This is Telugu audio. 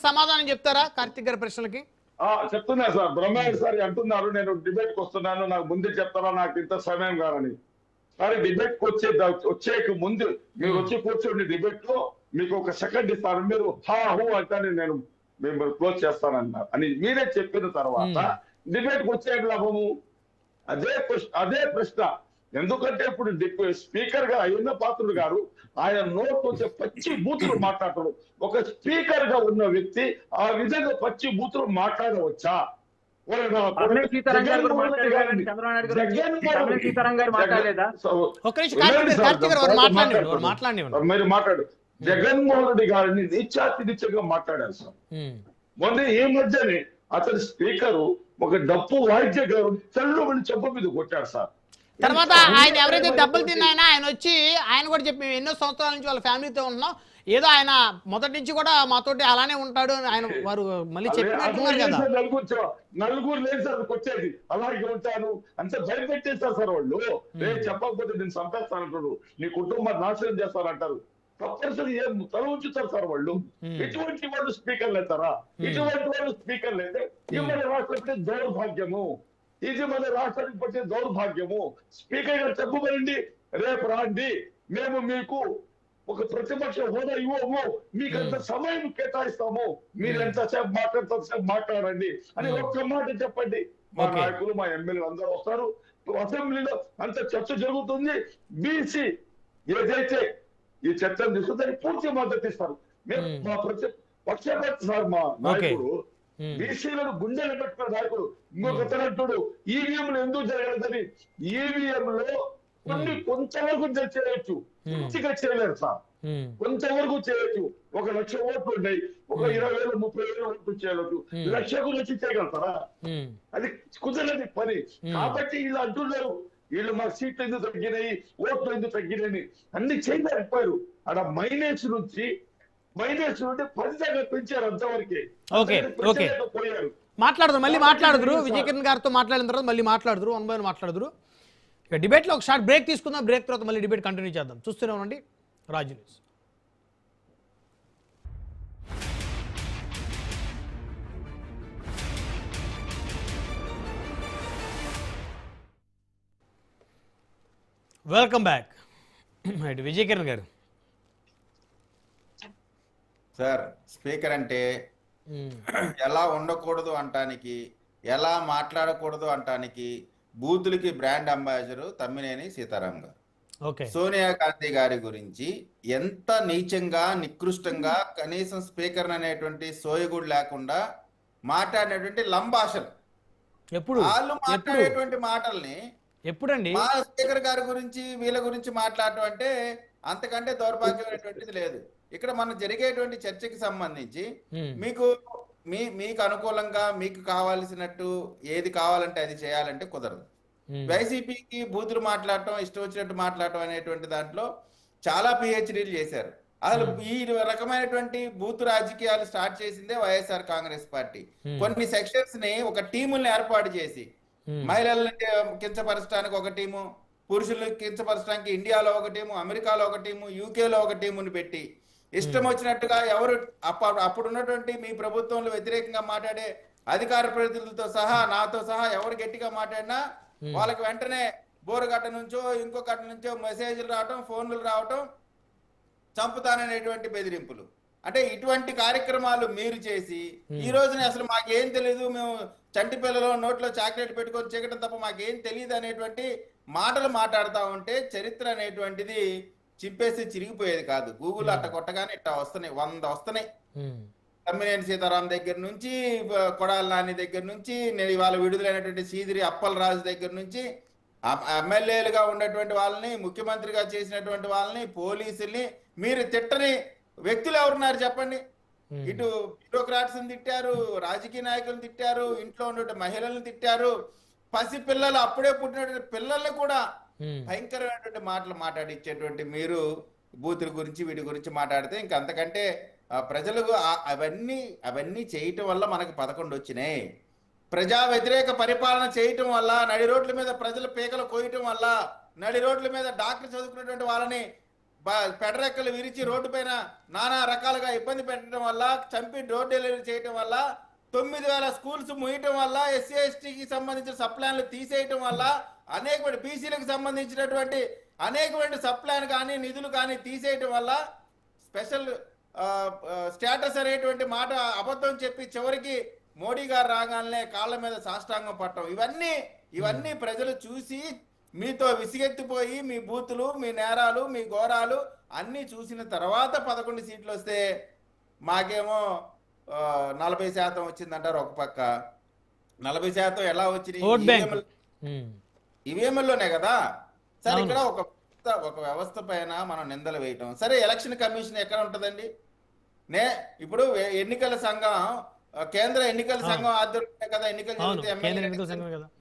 సమాధానం చెప్తారా కార్తిక్ గారి ప్రశ్నలకి? చెప్తున్నా సార్. బ్రహ్మారెడ్డి సార్ అంటున్నారు నేను డిబేట్ కి వస్తున్నాను, నాకు ముందే చెప్తారా, నాకు ఇంత సమయం కాదని. సరే డిబేట్ కి వచ్చేకి ముందు మీరు వచ్చి కూర్చోండి, డిబేట్ లో మీకు ఒక సెకండ్ ఇస్తాను, మీరు హా హూ అంటే నేను మేము క్లోజ్ చేస్తానన్నారు అని మీరే చెప్పిన తర్వాత డిబేట్ కి వచ్చే లాభము? అదే ప్రశ్న. ఎందుకంటే ఇప్పుడు స్పీకర్ గా అయ్యన్న పాత్రుడు గారు ఆయన నోట్ వచ్చే పచ్చి బూతులు మాట్లాడతాడు. ఒక స్పీకర్ గా ఉన్న వ్యక్తి ఆ విధంగా పచ్చి బూతులు మాట్లాడవచ్చా? మీరు మాట్లాడు. జగన్మోహన్ రెడ్డి గారిని నీచాతినిచ్చగా మాట్లాడారు సార్. మొన్న ఈ మధ్యనే అతని స్పీకరు ఒక డప్పు వాయిద్య గారు తెల్లు చెప్ప మీద కొట్టాడు సార్. తర్వాత ఆయన ఎవరైతే దెబ్బలు తిన్నాయన ఆయన వచ్చి ఆయన కూడా చెప్పి ఎన్నో సంవత్సరాల నుంచి వాళ్ళ ఫ్యామిలీతో ఉంటున్నాం, ఏదో ఆయన మొదటి నుంచి కూడా మాతోటి అలానే ఉంటాడు ఆయన వారు మళ్ళీ చెప్పినట్టున్నారు కదా. నలుగురు లేదు సార్ వచ్చేది, అలాగే ఉంటాను అంత భయపెట్టేస్తారు సార్ వాళ్ళు. చెప్పకపోతే నేను చంపేస్తానంటారు, నీ కుటుంబాన్ని నాశనం చేస్తారంటారు. తప్పనిసరి ఏం తల ఉంచుతారు సార్ వాళ్ళు. ఇటువంటి వాళ్ళు స్పీకర్లు అవుతారా? ఇటువంటి వాళ్ళు స్పీకర్లు అయితే ఈ మన రాష్ట్రం దౌర్భాగ్యము, ఇది మన రాష్ట్రానికి పట్టే దౌర్భాగ్యము. స్పీకర్ గారు చెప్పబడండి, రేపు రాండి, మేము మీకు ఒక ప్రతిపక్ష హోదా ఇవ్వము, మీకు అంత సమయం కేటాయిస్తాము, మీరు ఎంతసేపు మాట్లాడుతంతసేపు మాట్లాడండి అని ఒక్క మాట చెప్పండి. మా నాయకులు మా ఎమ్మెల్యేలు అందరూ వస్తారు, అసెంబ్లీలో అంత చర్చ జరుగుతుంది. బీసీ ఏదైతే ఈ చర్చను తీసుకుంటే పూర్తి మద్దతు ఇస్తారు. మేము మా పక్షపాత సార్ మా నాయకుడు బీసీలను గుండెలు పెట్టుకున్న నాయకుడు. ఇంకొకతనంటుడు ఈవీఎంలు ఎందుకు జరగలేదని. ఈవీఎంలో కొంతవరకు చేయొచ్చు, పూర్తిగా చేయలేరు సార్, కొంతవరకు చేయొచ్చు. 1 లక్ష ఓట్లు ఉన్నాయి, ఒక 20,000 30,000 ఓట్లు చేయవచ్చు. 1 లక్షకు వచ్చి చేయగలుగుతారా? అది కుదరని పని. కాబట్టి వీళ్ళు అంటున్నారు, వీళ్ళు మా సీట్లు ఎందుకు తగ్గినాయి, ఓట్లు ఎందుకు తగ్గినాయి, అన్ని చేయలేకపోయారు. అక్కడ మైనస్ నుండి 10 దాకా పెంచారు అంతవరకే. పోయారు. మాట్లాడదు మళ్ళీ మాట్లాడదురు, విజయ్ కిరణ్ గారితో మాట్లాడిన తర్వాత మళ్ళీ మాట్లాడదురు, 1 by 1 మాట్లాడదురు. ఇక డిబేట్ లో ఒక షార్ట్ బ్రేక్ తీసుకుందాం, బ్రేక్ తర్వాత మళ్ళీ డిబేట్ కంటిన్యూ చేద్దాం. చూస్తూనే ఉండండి Raju news. Welcome back. Vijay Kiran గారు సార్, స్పీకర్ అంటే ఎలా ఉండకూడదు అంటానికి, ఎలా మాట్లాడకూడదు అంటానికి బూతులకి బ్రాండ్ అంబాసిడర్ తమ్మినేని సీతారాం గారు. సోనియా గాంధీ గారి గురించి ఎంత నీచంగా నికృష్టంగా కనీసం స్పీకర్ అనేటువంటి సోయగుడు లేకుండా మాట్లాడినటువంటి లంబాషలు, వాళ్ళు మాట్లాడేటువంటి మాటల్ని ఎప్పుడండి మా స్పీకర్ గారి గురించి వీళ్ళ గురించి మాట్లాడటం అంటే అంతకంటే దౌర్భాగ్యమైనటువంటిది లేదు. ఇక్కడ మనం జరిగేటువంటి చర్చకి సంబంధించి మీకు అనుకూలంగా మీకు కావాల్సినట్టు ఏది కావాలంటే అది చేయాలంటే కుదరదు. వైసీపీకి బూతులు మాట్లాడటం, ఇష్టం వచ్చినట్టు మాట్లాడటం అనేటువంటి దాంట్లో చాలా పిహెచ్డీలు చేశారు. అసలు ఈ రకమైనటువంటి బూత్ రాజకీయాలు స్టార్ట్ చేసిందే వైఎస్ఆర్ కాంగ్రెస్ పార్టీ. కొన్ని సెక్షన్స్ ని ఒక టీముల్ని ఏర్పాటు చేసి మహిళల్ని కించపరచడానికి ఒక టీము, పురుషులను కించపరచడానికి ఇండియాలో ఒక టీము, అమెరికాలో ఒక టీము, యూకేలో ఒక టీముని పెట్టి ఇష్టం వచ్చినట్టుగా ఎవరు అప్పుడు ఉన్నటువంటి మీ ప్రభుత్వంలో వ్యతిరేకంగా మాట్లాడే అధికార ప్రతినిధులతో సహా నాతో సహా ఎవరు గట్టిగా మాట్లాడినా వాళ్ళకి వెంటనే బోరుగట్ట నుంచో ఇంకో గట్ట నుంచో మెసేజ్లు రావటం, ఫోన్లు రావటం, చంపుతాననేటువంటి బెదిరింపులు. అంటే ఇటువంటి కార్యక్రమాలు మీరు చేసి ఈ రోజున అసలు మాకేం తెలియదు, మేము చంటి పిల్లలో నోట్లో చాక్లెట్ పెట్టుకొని చేయడం తప్ప మాకేం తెలియదు అనేటువంటి మాటలు మాట్లాడుతూ ఉంటే చరిత్ర అనేటువంటిది చింపేసి చిరిగిపోయేది కాదు. గూగుల్ అట్ట కొట్టగానే ఇట్లా వస్తున్నాయి, 100 వస్తున్నాయి. తమ్మినేని సీతారాం దగ్గర నుంచి, కొడాల నాని దగ్గర నుంచి, నేను ఇవాళ విడుదలైనటువంటి సీదిరి అప్పలరాజు దగ్గర నుంచి, ఎమ్మెల్యేలుగా ఉన్నటువంటి వాళ్ళని, ముఖ్యమంత్రిగా చేసినటువంటి వాళ్ళని, పోలీసుల్ని మీరు తిట్టని వ్యక్తులు ఎవరున్నారు చెప్పండి? ఇటు బ్యూరోక్రాట్స్ తిట్టారు, రాజకీయ నాయకులను తిట్టారు, ఇంట్లో ఉన్నటువంటి మహిళలను తిట్టారు, పసి పిల్లలు అప్పుడే పుట్టినటువంటి పిల్లల్ని కూడా భయంకరమైనటువంటి మాటలు మాట్లాడిచ్చేటువంటి మీరు బూతుల గురించి వీటి గురించి మాట్లాడితే ఇంకంతకంటే ప్రజలకు అవన్నీ చేయటం వల్ల మనకు 11 వచ్చినాయి. ప్రజా వ్యతిరేక పరిపాలన చేయటం వల్ల, నడి రోడ్ల మీద ప్రజల పీకలు కోయటం వల్ల, నడి రోడ్ల మీద డాక్టర్ చదువుకున్నటువంటి వాళ్ళని పెడరెక్కలు విరిచి రోడ్డు పైన నానా రకాలుగా ఇబ్బంది పెట్టడం వల్ల, చంపి డోర్ డెలివరీ చేయడం వల్ల, 9,000 స్కూల్స్ ముయ్యటం వల్ల, ఎస్సీ ఎస్టీకి సంబంధించిన సప్లాన్లు తీసేయటం వల్ల, అనేకమైన బీసీలకు సంబంధించినటువంటి అనేకమైన సప్లాన్ కానీ నిధులు కానీ తీసేయటం వల్ల, స్పెషల్ స్టేటస్ అనేటువంటి మాట అబద్ధం చెప్పి చివరికి మోడీ గారు రాగానే కాళ్ళ మీద సాష్టాంగం పట్టడం, ఇవన్నీ ప్రజలు చూసి మీతో విసిగెత్తిపోయి మీ బూతులు, మీ నేరాలు, మీ ఘోరాలు అన్నీ చూసిన తర్వాత 11 సీట్లు వస్తే మాకేమో 40% వచ్చిందంటారు ఒక పక్క. 40% ఎలా వచ్చినాయి? ఈవీఎంలోనే కదా సరే. ఇక్కడ ఒక వ్యవస్థ పైన మనం నిందలు వేయటం సరే. ఎలక్షన్ కమిషన్ ఎక్కడ ఉంటుందండి? ఇప్పుడు ఎన్నికల సంఘం, కేంద్ర ఎన్నికల సంఘం ఆధ్వర్యంలో కదా ఎన్నికలు జరుగుతాయి. కేంద్ర ఎన్నికల సంఘం కదా.